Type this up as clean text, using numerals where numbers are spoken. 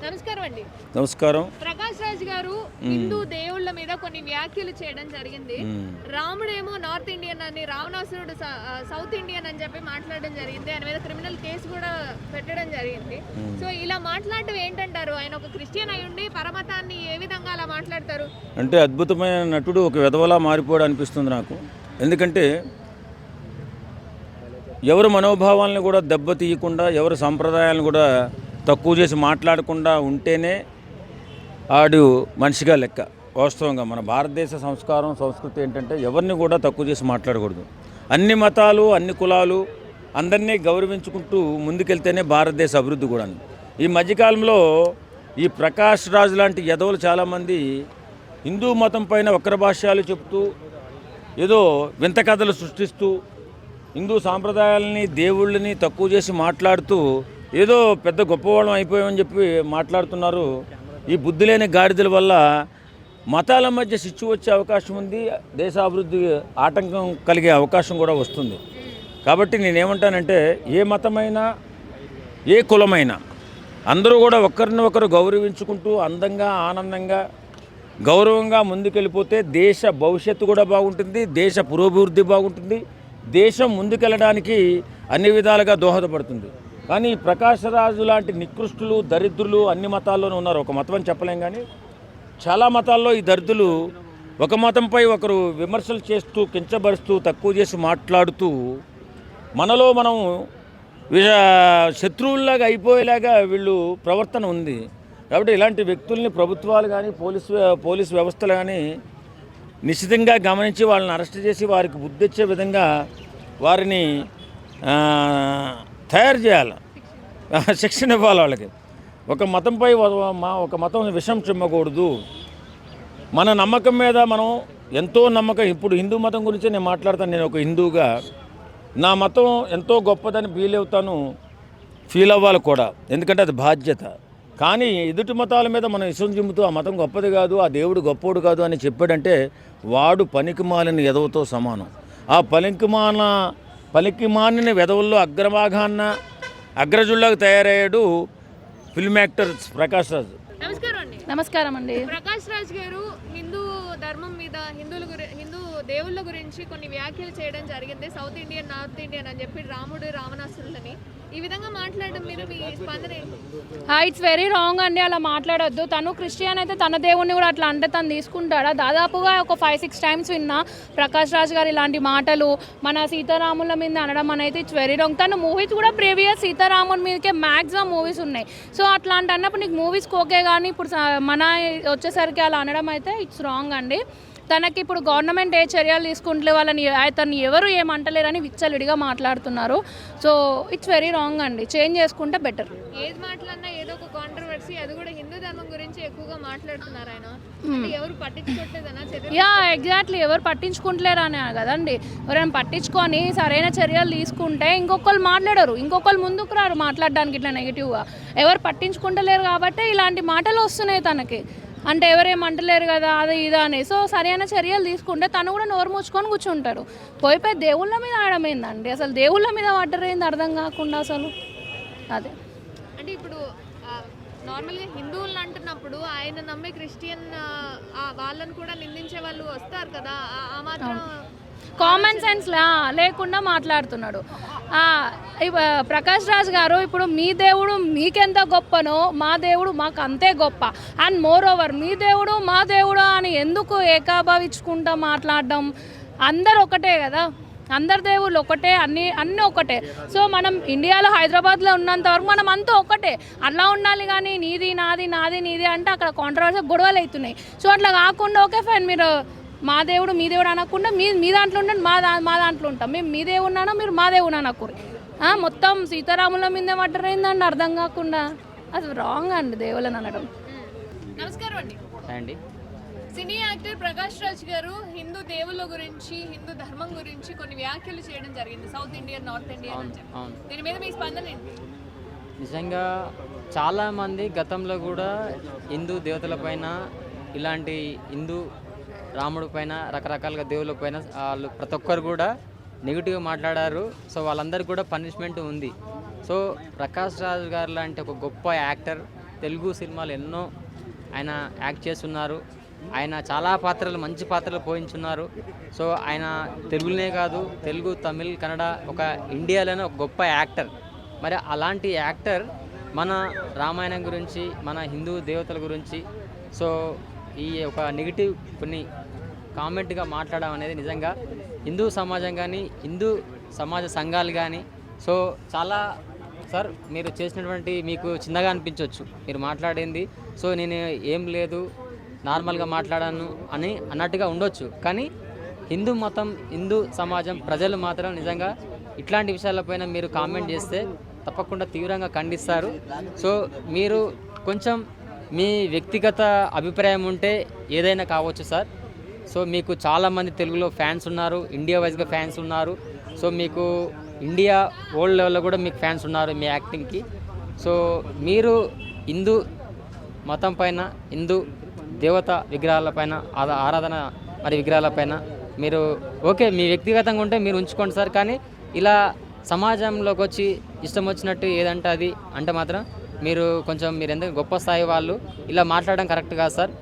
నమస్కారం అండి. నమస్కారం. ప్రకాష్ రాజ్ గారు హిందూ దేవుళ్ళ మీద కొన్ని వ్యాఖ్యలు చేయడం జరిగింది. రాముడేమో నార్త్ ఇండియన్ అని, రావణాసురుడు సౌత్ ఇండియన్ అని చెప్పి మాట్లాడడం జరిగింది. ఆయన మీద క్రిమినల్ కేసు కూడా పెట్టడం జరిగింది. సో ఇలా మాట్లాడటం ఏంటంటారు? ఆయన ఒక క్రిస్టియన్ అయి ఉండి పరమతాన్ని ఏ విధంగా అలా మాట్లాడతారు? అంటే అద్భుతమైన నటుడు ఒక విధవలా మారిపోవడం అనిపిస్తుంది నాకు. ఎందుకంటే ఎవరు మనోభావాలను కూడా దెబ్బతీయకుండా, ఎవరు సంప్రదాయాలను కూడా తక్కువ చేసి మాట్లాడకుండా ఉంటేనే ఆడు మనిషిగా లెక్క. వాస్తవంగా మన భారతదేశ సంస్కారం, సంస్కృతి ఏంటంటే ఎవరిని కూడా తక్కువ చేసి మాట్లాడకూడదు. అన్ని మతాలు, అన్ని కులాలు అందరినీ గౌరవించుకుంటూ ముందుకెళ్తేనే భారతదేశ అభివృద్ధి కూడా. ఈ మధ్యకాలంలో ఈ ప్రకాష్ రాజ్ లాంటి యదవులు చాలామంది హిందూ మతం పైన వక్ర భాష్యాలు చెప్తూ, ఏదో వింత కథలు సృష్టిస్తూ, హిందూ సాంప్రదాయాలని, దేవుళ్ళని తక్కువ చేసి మాట్లాడుతూ ఏదో పెద్ద గొప్పవాళ్ళం అయిపోయామని చెప్పి మాట్లాడుతున్నారు. ఈ బుద్ధి లేని గాడిదల వల్ల మతాల మధ్య చిచ్చు వచ్చే అవకాశం ఉంది. దేశాభివృద్ధి ఆటంకం కలిగే అవకాశం కూడా వస్తుంది. కాబట్టి నేనేమంటానంటే ఏ మతమైనా, ఏ కులమైనా అందరూ కూడా ఒకరిని ఒకరు గౌరవించుకుంటూ అందంగా, ఆనందంగా, గౌరవంగా ముందుకెళ్ళిపోతే దేశ భవిష్యత్తు కూడా బాగుంటుంది, దేశ పురోభివృద్ధి బాగుంటుంది, దేశం ముందుకెళ్ళడానికి అన్ని విధాలుగా దోహదపడుతుంది. కానీ ప్రకాష్ రాజు లాంటి నికృష్టులు, దరిద్రులు అన్ని మతాల్లోనూ ఉన్నారు. ఒక మతం అని చెప్పలేం, కానీ చాలా మతాల్లో ఈ దరిద్రులు ఒక మతంపై ఒకరు విమర్శలు చేస్తూ, కించబరుస్తూ, తక్కువ చేసి మాట్లాడుతూ మనలో మనం శత్రువుల్లాగా అయిపోయేలాగా వీళ్ళు ప్రవర్తన ఉంది. కాబట్టి ఇలాంటి వ్యక్తుల్ని ప్రభుత్వాలు కానీ, పోలీసు వ్యవస్థలు కానీ నిశ్చితంగా గమనించి వాళ్ళని అరెస్ట్ చేసి వారికి బుద్ధి వచ్చే విధంగా వారిని తయారు చేయాలి, శిక్షణ ఇవ్వాలి వాళ్ళకి. ఒక మతంపై ఒక మతం విషం చిమ్మకూడదు. మన నమ్మకం మీద మనం ఎంతో నమ్మకం. ఇప్పుడు హిందూ మతం గురించే నేను మాట్లాడతాను. నేను ఒక హిందూగా నా మతం ఎంతో గొప్పదని ఫీల్ అవ్వాలి కూడా, ఎందుకంటే అది బాధ్యత. కానీ ఎదుటి మతాల మీద మనం విషం చిమ్ముతూ ఆ మతం గొప్పది కాదు, ఆ దేవుడు గొప్పోడు కాదు అని చెప్పాడంటే వాడు పనికిమాలిన ఎదవతో సమానం. ఆ పనికిమాలిన వెధవుల్లో అగ్రభాగాన్న అగ్రజుల్లాగా తయారయ్యాడు ఫిల్మ్ యాక్టర్ ప్రకాష్ రాజ్. నమస్కారం అండి. ప్రకాష్ రాజ్ గారు హిందూ ధర్మం మీద, హిందూ దేవుళ్ళ గురించి కొన్ని వ్యాఖ్యలు చేయడం జరిగింది. సౌత్ ఇండియన్, నార్త్ ఇండియన్ అని చెప్పి, రాముడు రావణాసురులని ఈ విధంగా మాట్లాడడం మీద మీ స్పందన ఏంటి? ఇట్స్ వెరీ రాంగ్ అండి. అలా మాట్లాడొద్దు. తను క్రిస్టియన్ అయితే తన దేవుణ్ణి కూడా అట్లా అంటే తను తీసుకుంటాడా? దాదాపుగా ఒక 5-6 టైమ్స్ విన్నా ప్రకాష్ రాజ్ గారు ఇలాంటి మాటలు మన సీతారాముల మీద అనడం అనేది ఇట్స్ వెరీ రాంగ్. తను మూవీస్ కూడా ప్రీవియస్ సీతారాముల మీదకే మ్యాక్సిమం మూవీస్ ఉన్నాయి. సో అట్లాంటి అన్నప్పుడు నీకు మూవీస్కి ఓకే, కానీ ఇప్పుడు మన వచ్చేసరికి అలా అనడం అయితే ఇట్స్ రాంగ్ అండి. తనకి ఇప్పుడు గవర్నమెంట్ ఏ చర్యలు తీసుకుంటే వాళ్ళని తను ఎవరు ఏమంటలేరని విచ్చలవిడిగా మాట్లాడుతున్నారు. సో ఇట్స్ వెరీ రాంగ్ అండి. చేంజ్ చేసుకుంటే బెటర్. ఏది మాట్లాడినా ఏదో ఒక కాంట్రవర్సీ, అది కూడా హిందూ ధర్మం గురించి ఎక్కువగా మాట్లాడుతున్నారు ఆయన. ఎవరు పట్టించుకోవట్లేదనా? Yeah, exactly. ఎవరు పట్టించుకుంటలేరు అనే కదండి. ఎవరైనా పట్టించుకొని సరైన చర్యలు తీసుకుంటే ఇంకొకరు మాట్లాడరు, ఇంకొకరు ముందుకు రారు మాట్లాడడానికి ఇట్లా నెగిటివ్గా. ఎవరు పట్టించుకుంటలేరు కాబట్టి ఇలాంటి మాటలు వస్తున్నాయి తనకి. అంటే ఎవరేమంటలేరు కదా, అది ఇది అని. సో సరైన చర్యలు తీసుకుంటే తను కూడా నోరు మూసుకొని కూర్చుంటాడు. పోయిపోయి దేవుళ్ళ మీద ఆడమైందండి. అసలు దేవుళ్ళ మీద పడ్డరేంది అర్థం కాకుండా అసలు. అదే అంటే ఇప్పుడు నార్మల్గా హిందువులను అంటున్నప్పుడు ఆయన నమ్మే క్రిస్టియన్ వాళ్ళని కూడా నిందించే వాళ్ళు వస్తారు కదా, ఆ మాత్రం కామన్ సెన్స్ లేకుండా మాట్లాడుతున్నాడు ప్రకాష్ రాజ్ గారు. ఇప్పుడు మీ దేవుడు మీకెంత గొప్పనో మా దేవుడు మాకు అంతే గొప్ప. అండ్ మోర్ ఓవర్ మీ దేవుడు మా దేవుడు అని ఎందుకు ఏకాభవించుకుంటా మాట్లాడడం? అందరు ఒకటే కదా, అందరి దేవుళ్ళు ఒకటే, అన్నీ ఒకటే. సో మనం ఇండియాలో హైదరాబాద్లో ఉన్నంత వరకు మనం అంతా ఒకటే, అలా ఉండాలి. కానీ నీది నాది, నాది నీది అంటే అక్కడ కాంట్రవర్సీ గొడవలు అవుతున్నాయి. సో అట్లా కాకుండా ఓకే ఫైన్, మీరు మా దేవుడు మీ దేవుడు అనకుండా మీ దాంట్లో ఉండండి, మా దాంట్లో ఉంటాం. మేము మీ దేవుడు మీరు మా దేవుడు అనకూరి. మొత్తం సీతారాముల మీద పడ్డరైందండి అర్థం కాకుండా. అది రాంగ్ అండి దేవుళ్ళని అనడం. నమస్కారం అండి. సినీ యాక్టర్ ప్రకాష్ రాజ్ గారు హిందూ దేవుళ్ళ గురించి, హిందూ ధర్మం గురించి కొన్ని వ్యాఖ్యలు చేయడం జరిగింది. సౌత్ ఇండియన్, నార్త్ ఇండియన్ అని చెప్పి. దీని మీద మీ స్పందన ఏంటి? నిజంగా చాలామంది గతంలో కూడా హిందూ దేవతల పైన, ఇలాంటి హిందూ రాముడి పైన, రకరకాలుగా దేవుళ్ళ పైన వాళ్ళు ప్రతి ఒక్కరు కూడా నెగిటివ్గా మాట్లాడారు. సో వాళ్ళందరికీ కూడా పనిష్మెంట్ ఉంది. సో ప్రకాష్ రాజ్ గారు లాంటి ఒక గొప్ప యాక్టర్, తెలుగు సినిమాలు ఎన్నో ఆయన యాక్ట్ చేస్తున్నారు. ఆయన చాలా పాత్రలు, మంచి పాత్రలు పోయించున్నారు. సో ఆయన తెలుగునే కాదు, తెలుగు, తమిళ్, కన్నడ, ఒక ఇండియాలోనే ఒక గొప్ప యాక్టర్. మరి అలాంటి యాక్టర్ మన రామాయణం గురించి, మన హిందూ దేవతల గురించి సో ఈ ఒక నెగిటివ్ కొన్ని కామెంట్గా మాట్లాడడం అనేది నిజంగా హిందూ సమాజం కానీ, హిందూ సమాజ సంఘాలు కానీ సో చాలా సార్ మీరు చేసినటువంటి మీకు చిన్నగా అనిపించవచ్చు మీరు మాట్లాడింది. సో నేను ఏం లేదు నార్మల్గా మాట్లాడాను అని అన్నట్టుగా ఉండొచ్చు. కానీ హిందూ మతం, హిందూ సమాజం ప్రజలు మాత్రం నిజంగా ఇట్లాంటి విషయాలపైన మీరు కామెంట్ చేస్తే తప్పకుండా తీవ్రంగా ఖండిస్తారు. సో మీరు కొంచెం మీ వ్యక్తిగత అభిప్రాయం ఉంటే ఏదైనా కావచ్చు సార్. సో మీకు చాలామంది తెలుగులో ఫ్యాన్స్ ఉన్నారు, ఇండియా వైజ్గా ఫ్యాన్స్ ఉన్నారు. సో మీకు ఇండియా వరల్డ్ లెవెల్లో కూడా మీకు ఫ్యాన్స్ ఉన్నారు మీ యాక్టింగ్కి. సో మీరు హిందూ మతం పైన, హిందూ దేవత విగ్రహాలపైన, ఆరాధన మరి విగ్రహాలపైన మీరు ఓకే మీ వ్యక్తిగతంగా ఉంటే మీరు ఉంచుకోండి సార్. కానీ ఇలా సమాజంలోకి వచ్చి ఇష్టం వచ్చినట్టు ఏదంటే అది అంటే మాత్రం మీరు కొంచెం మీరు ఎంత గొప్ప స్థాయి వాళ్ళు ఇలా మాట్లాడడం కరెక్ట్ కాదు సార్.